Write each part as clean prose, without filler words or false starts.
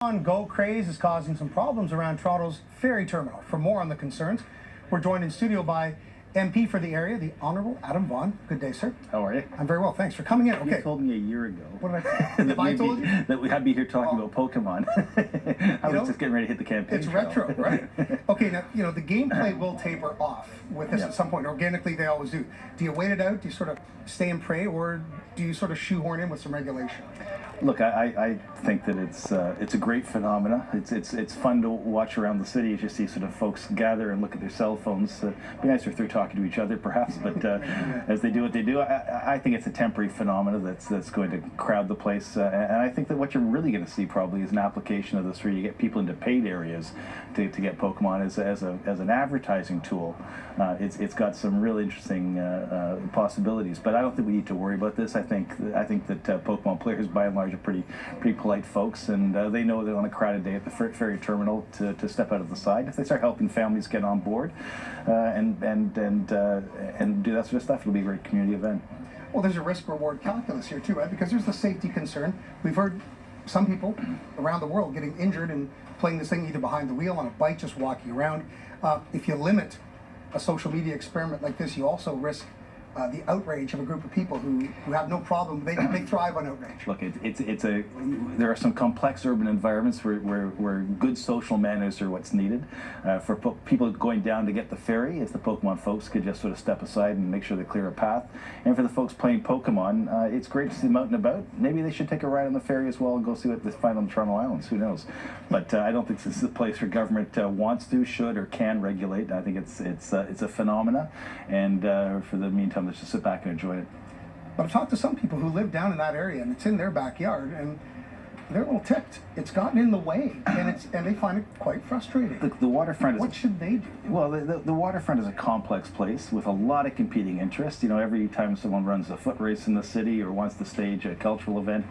On-go craze is causing some problems around Toronto's ferry terminal. For more on the concerns, we're joined in studio by MP for the area, the Honourable Adam Vaughan. Good day, sir. How are you? I'm very well, thanks for coming in. Okay. You told me a year ago. What did I told you? That I'd be here talking about Pokemon. I was just getting ready to hit the campaign. It's retro, right? Okay, now, the gameplay will taper off with this at some point. Organically, they always do. Do you wait it out? Do you sort of stay and pray, or do you sort of shoehorn in with some regulation? Look, I think that it's a great phenomena. It's fun to watch around the city as you see sort of folks gather and look at their cell phones. It'd be nicer if they're talking to each other, perhaps, but as they do what they do, I think it's a temporary phenomena that's going to crowd the place. And I think that what you're really going to see probably is an application of this where you get people into paid areas to get Pokemon as an advertising tool. It's got some really interesting possibilities, but I don't think we need to worry about this. I think that Pokemon players, by and large, are pretty polite folks, and they know that on a crowded day at the ferry terminal to step out of the side. If they start helping families get on board and do that sort of stuff, it'll be a great community event. Well, there's a risk-reward calculus here too, right? Because there's the safety concern. We've heard some people around the world getting injured and playing this thing either behind the wheel, on a bike, just walking around. If you limit a social media experiment like this, you also risk the outrage of a group of people who have no problem. They thrive on outrage. Look, there are some complex urban environments where good social manners are what's needed. For people going down to get the ferry, if the Pokemon folks could just sort of step aside and make sure they clear a path. And for the folks playing Pokemon, it's great to see them out and about. Maybe they should take a ride on the ferry as well and go see what they find on the Toronto Islands. Who knows? But I don't think this is a place where government wants to, should, or can regulate. I think it's a phenomena, and for the meantime, let's just sit back and enjoy it. But I've talked to some people who live down in that area, and it's in their backyard, and they're a little ticked. It's gotten in the way, and they find it quite frustrating. The waterfront is... What should they do? Well, the waterfront is a complex place with a lot of competing interests. Every time someone runs a foot race in the city or wants to stage a cultural event,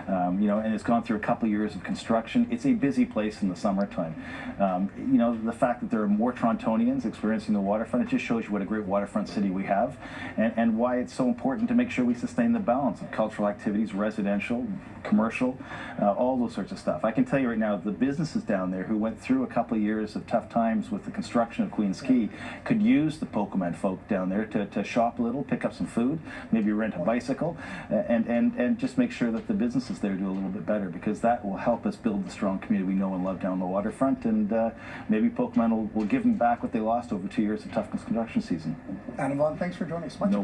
and it's gone through a couple of years of construction, it's a busy place in the summertime. The fact that there are more Torontonians experiencing the waterfront, it just shows you what a great waterfront city we have, and why it's so important to make sure we sustain the balance of cultural activities, residential, commercial, all those sorts of stuff. I can tell you right now, the businesses down there who went through a couple of years of tough times with the construction of Queen's Quay could use the Pokemon folk down there to shop a little, pick up some food, maybe rent a bicycle, and just make sure that the businesses there do a little bit better, because that will help us build the strong community we know and love down the waterfront, and maybe Pokemon will give them back what they lost over 2 years of tough construction season. Adam Vaughan, thanks for joining us. Much No